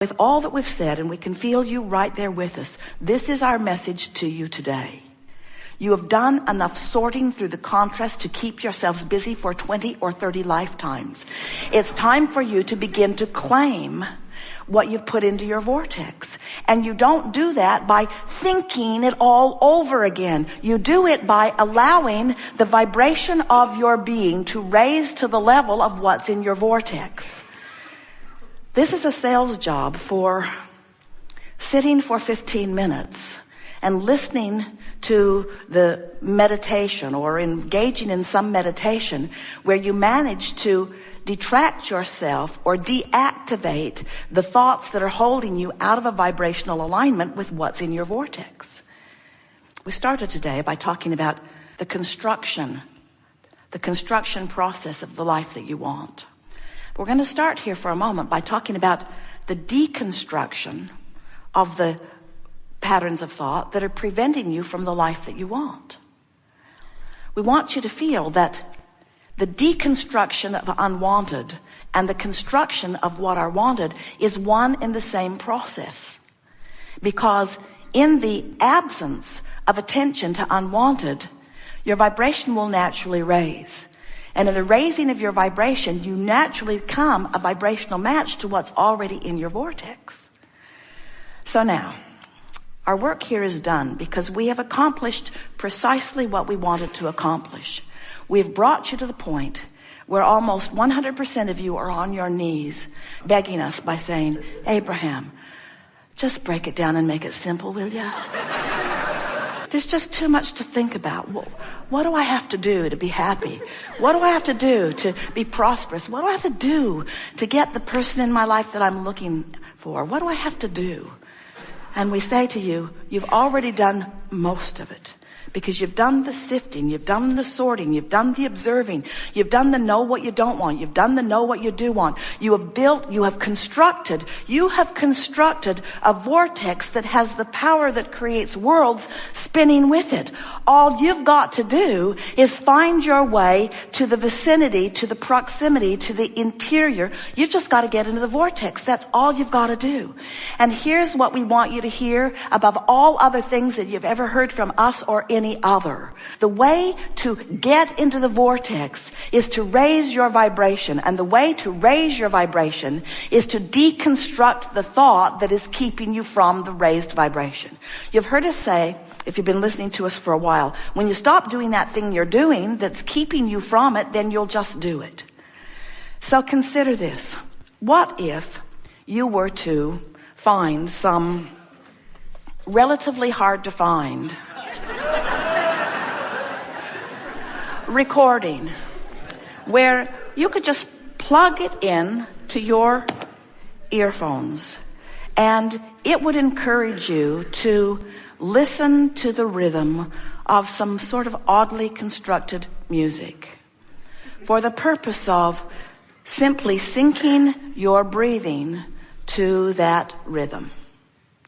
With all that we've said, and we can feel you right there with us, this is our message to you today. You have done enough sorting through the contrast to keep yourselves busy for 20 or 30 lifetimes. It's time for you to begin to claim what you've put into your vortex. And you don't do that by thinking it all over again. You do it by allowing the vibration of your being to raise to the level of what's in your vortex. This is a sales job for sitting for 15 minutes and listening to the meditation or engaging in some meditation where you manage to detract yourself or deactivate the thoughts that are holding you out of a vibrational alignment with what's in your vortex. We started today by talking about the construction process of the life that you want. We're going to start here for a moment by talking about the deconstruction of the patterns of thought that are preventing you from the life that you want. We want you to feel that the deconstruction of unwanted and the construction of what are wanted is one and the same process. Because in the absence of attention to unwanted, your vibration will naturally raise. And in the raising of your vibration, you naturally become a vibrational match to what's already in your vortex. So now, our work here is done because we have accomplished precisely what we wanted to accomplish. We've brought you to the point where almost 100% of you are on your knees begging us by saying, Abraham, just break it down and make it simple, will you? There's just too much to think about. What do I have to do to be happy? What do I have to do to be prosperous? What do I have to do to get the person in my life that I'm looking for? What do I have to do? And we say to you, you've already done most of it. Because you've done the sifting, you've done the sorting, you've done the observing, you've done the know what you don't want, you've done the know what you do want. You have constructed a vortex that has the power that creates worlds spinning with it. All you've got to do is find your way to the vicinity, to the proximity, to the interior. You've just got to get into the vortex. That's all you've got to do. And here's what we want you to hear above all other things that you've ever heard from us or any other. The way to get into the vortex is to raise your vibration. And the way to raise your vibration is to deconstruct the thought that is keeping you from the raised vibration. You've heard us say, if you've been listening to us for a while, when you stop doing that thing you're doing that's keeping you from it, then you'll just do it. So consider this. What if you were to find some relatively hard to find recording where you could just plug it in to your earphones and it would encourage you to listen to the rhythm of some sort of oddly constructed music for the purpose of simply syncing your breathing to that rhythm.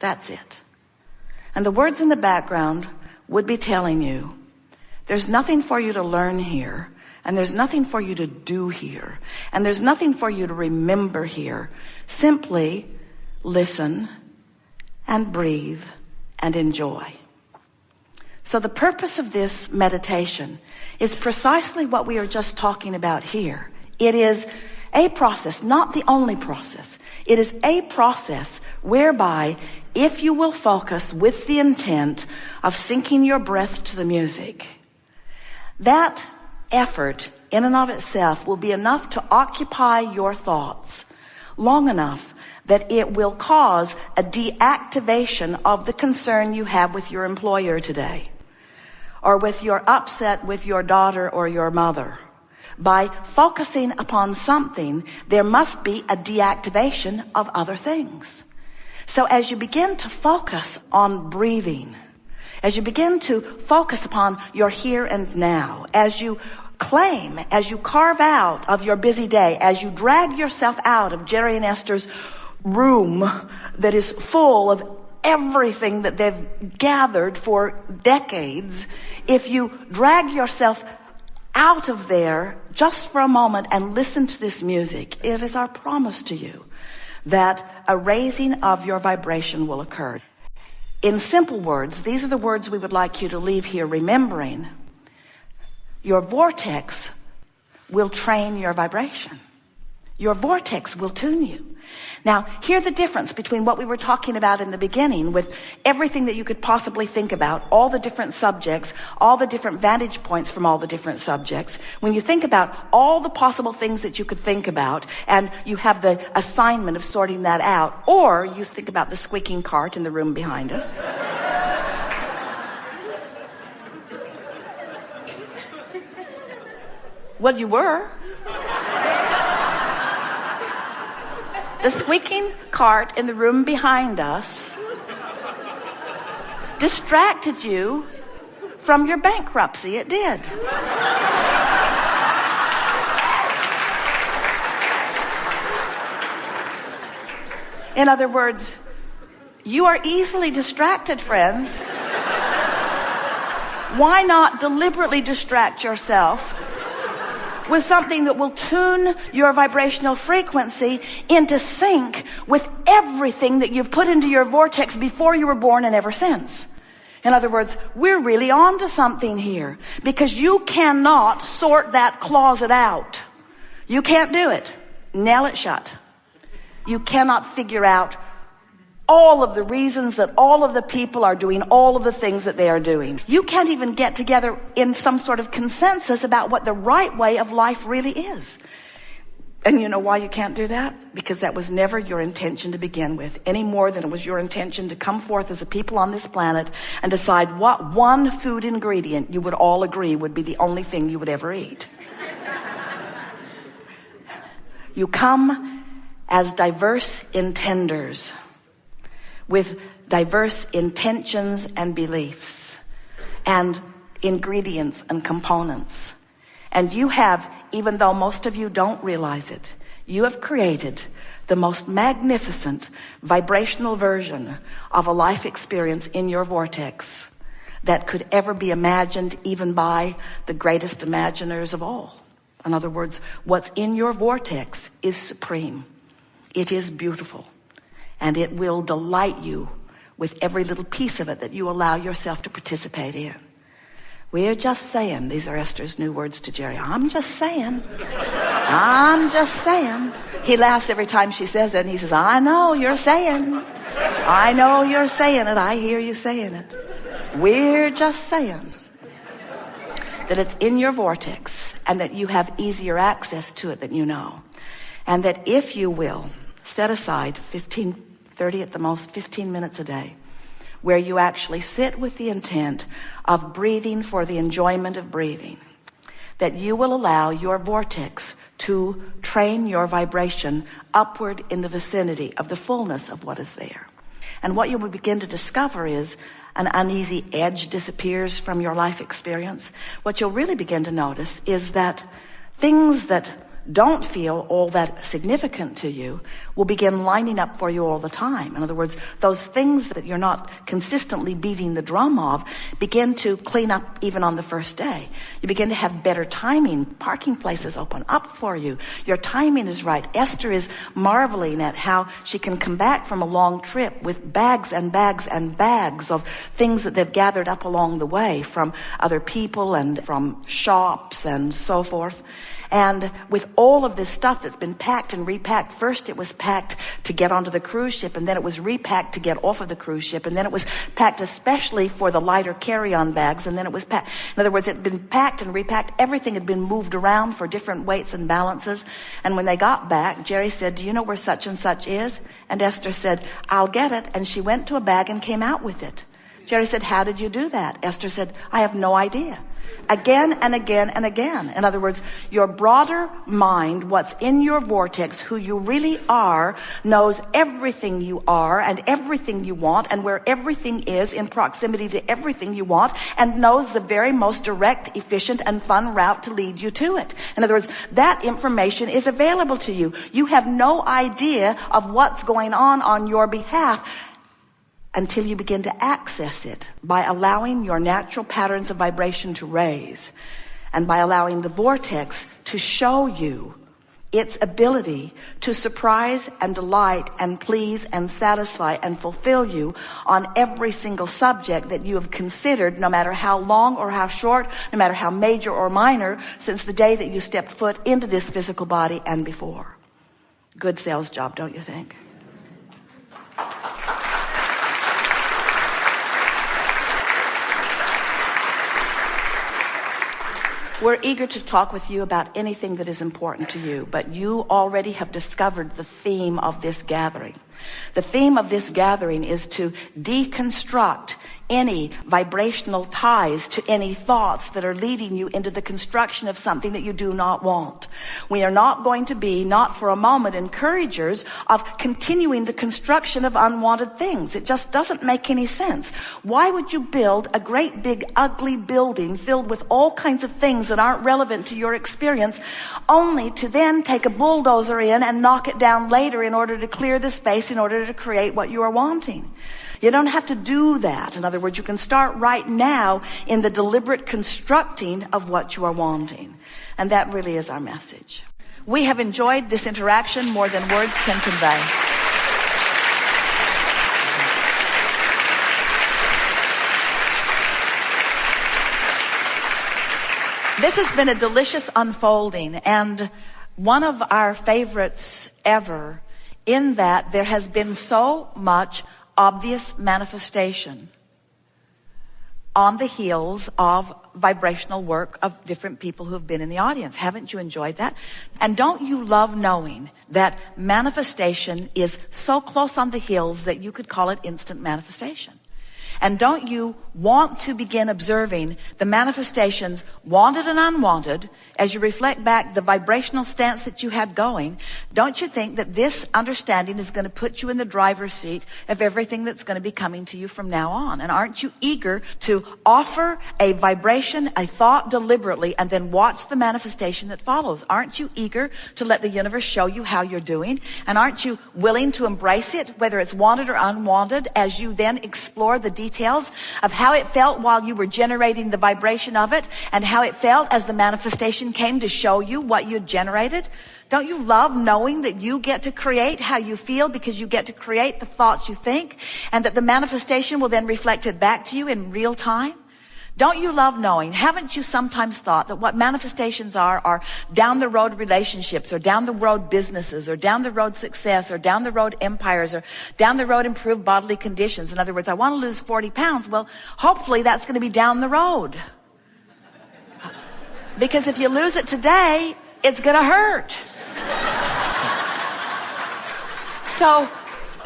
That's it. And the words in the background would be telling you, there's nothing for you to learn here, and there's nothing for you to do here, and there's nothing for you to remember here. Simply listen and breathe and enjoy. So the purpose of this meditation is precisely what we are just talking about here. It is a process, not the only process. It is a process whereby if you will focus with the intent of syncing your breath to the music, that effort in and of itself will be enough to occupy your thoughts long enough that it will cause a deactivation of the concern you have with your employer today, or with your upset with your daughter or your mother. By focusing upon something, there must be a deactivation of other things. So as you begin to focus on breathing, as you begin to focus upon your here and now, as you claim, as you carve out of your busy day, as you drag yourself out of Jerry and Esther's room that is full of everything that they've gathered for decades, if you drag yourself out of there just for a moment and listen to this music, it is our promise to you that a raising of your vibration will occur. In simple words, these are the words we would like you to leave here remembering. Your vortex will train your vibration. Your vortex will tune you. Now, hear the difference between what we were talking about in the beginning with everything that you could possibly think about, all the different subjects, all the different vantage points from all the different subjects. When you think about all the possible things that you could think about, and you have the assignment of sorting that out, or you think about the squeaking cart in the room behind us. Well, you were. The squeaking cart in the room behind us distracted you from your bankruptcy. It did. In other words, you are easily distracted, friends. Why not deliberately distract yourself with something that will tune your vibrational frequency into sync with everything that you've put into your vortex before you were born and ever since? In other words, we're really on to something here, because you cannot sort that closet out. You can't do it. Nail it shut. You cannot figure out all of the reasons that all of the people are doing all of the things that they are doing. You can't even get together in some sort of consensus about what the right way of life really is. And you know why you can't do that? Because that was never your intention to begin with, any more than it was your intention to come forth as a people on this planet and decide what one food ingredient you would all agree would be the only thing you would ever eat. You come as diverse intenders, with diverse intentions and beliefs and ingredients and components. And you have, even though most of you don't realize it, you have created the most magnificent vibrational version of a life experience in your vortex that could ever be imagined even by the greatest imaginers of all. In other words, what's in your vortex is supreme. It is beautiful. And it will delight you with every little piece of it that you allow yourself to participate in. We're just saying, these are Esther's new words to Jerry. I'm just saying. I'm just saying. He laughs every time she says it, and he says, I know you're saying. I know you're saying it. I hear you saying it. We're just saying that it's in your vortex and that you have easier access to it than you know. And that if you will, set aside 30 at the most, 15 minutes a day, where you actually sit with the intent of breathing for the enjoyment of breathing, that you will allow your vortex to train your vibration upward in the vicinity of the fullness of what is there. And what you will begin to discover is an uneasy edge disappears from your life experience. What you'll really begin to notice is that things that don't feel all that significant to you will begin lining up for you all the time. In other words, those things that you're not consistently beating the drum of begin to clean up even on the first day. You begin to have better timing. Parking places open up for you. Your timing is right. Esther is marveling at how she can come back from a long trip with bags and bags and bags of things that they've gathered up along the way from other people and from shops and so forth. And with all of this stuff that's been packed and repacked, first it was packed to get onto the cruise ship, and then it was repacked to get off of the cruise ship, and then it was packed especially for the lighter carry-on bags, and then it was packed. In other words, it had been packed and repacked. Everything had been moved around for different weights and balances. And when they got back, Jerry said, do you know where such and such is? And Esther said, I'll get it. And she went to a bag and came out with it. Jerry said, how did you do that? Esther said, I have no idea. Again and again and again. In other words, your broader mind, what's in your vortex, who you really are, knows everything you are and everything you want and where everything is in proximity to everything you want, and knows the very most direct, efficient, and fun route to lead you to it. In other words, that information is available to you. You have no idea of what's going on your behalf until you begin to access it by allowing your natural patterns of vibration to raise and by allowing the vortex to show you its ability to surprise and delight and please and satisfy and fulfill you on every single subject that you have considered, no matter how long or how short, no matter how major or minor, since the day that you stepped foot into this physical body and before. Good sales job, don't you think? We're eager to talk with you about anything that is important to you, but you already have discovered the theme of this gathering. The theme of this gathering is to deconstruct any vibrational ties to any thoughts that are leading you into the construction of something that you do not want. We are not going to be, not for a moment, encouragers of continuing the construction of unwanted things. It just doesn't make any sense. Why would you build a great big ugly building filled with all kinds of things that aren't relevant to your experience, only to then take a bulldozer in and knock it down later in order to clear the space in order to create what you are wanting? You don't have to do that. In other words, you can start right now in the deliberate constructing of what you are wanting. And that really is our message. We have enjoyed this interaction more than words can convey. This has been a delicious unfolding, and one of our favorites ever, in that there has been so much obvious manifestation on the heels of vibrational work of different people who have been in the audience. Haven't you enjoyed that? And don't you love knowing that manifestation is so close on the heels that you could call it instant manifestation? And don't you want to begin observing the manifestations, wanted and unwanted, as you reflect back the vibrational stance that you had going? Don't you think that this understanding is going to put you in the driver's seat of everything that's going to be coming to you from now on? And aren't you eager to offer a vibration, a thought deliberately, and then watch the manifestation that follows? Aren't you eager to let the universe show you how you're doing? And aren't you willing to embrace it, whether it's wanted or unwanted, as you then explore the details of how it felt while you were generating the vibration of it, and how it felt as the manifestation came to show you what you generated? Don't you love knowing that you get to create how you feel, because you get to create the thoughts you think, and that the manifestation will then reflect it back to you in real time? Don't you love knowing? Haven't you sometimes thought that what manifestations are down the road relationships, or down the road businesses, or down the road success, or down the road empires, or down the road improved bodily conditions? In other words, I want to lose 40 pounds. Well, hopefully that's going to be down the road. Because if you lose it today, it's going to hurt. So,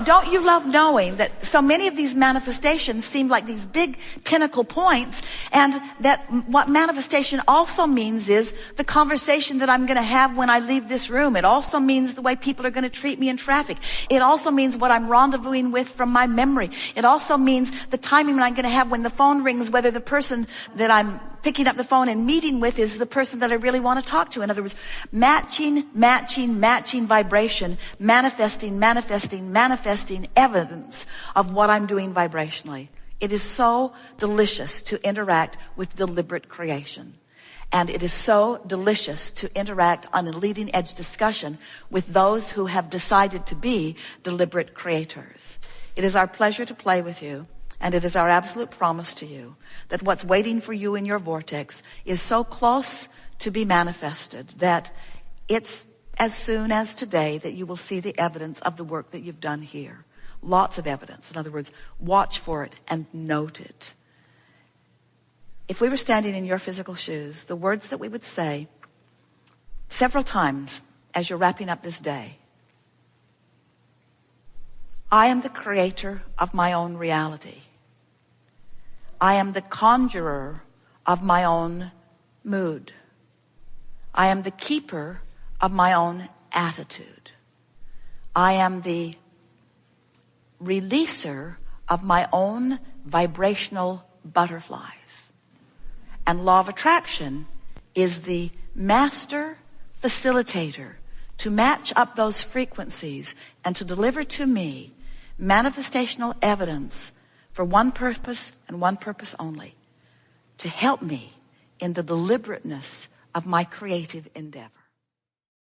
don't you love knowing that so many of these manifestations seem like these big pinnacle points, and that what manifestation also means is the conversation that I'm going to have when I leave this room. It also means the way people are going to treat me in traffic. It also means what I'm rendezvousing with from my memory. It also means the timing I'm going to have when the phone rings, whether the person that I'm picking up the phone and meeting with is the person that I really want to talk to. In other words, matching vibration, manifesting evidence of what I'm doing vibrationally. It is so delicious to interact with deliberate creation. And it is so delicious to interact on a leading edge discussion with those who have decided to be deliberate creators. It is our pleasure to play with you. And it is our absolute promise to you that what's waiting for you in your vortex is so close to be manifested that it's as soon as today that you will see the evidence of the work that you've done here. Lots of evidence. In other words, watch for it and note it. If we were standing in your physical shoes, the words that we would say several times as you're wrapping up this day: I am the creator of my own reality. I am the conjurer of my own mood. I am the keeper of my own attitude. I am the releaser of my own vibrational butterflies. And law of attraction is the master facilitator to match up those frequencies and to deliver to me manifestational evidence for one purpose and one purpose only: to help me in the deliberateness of my creative endeavor.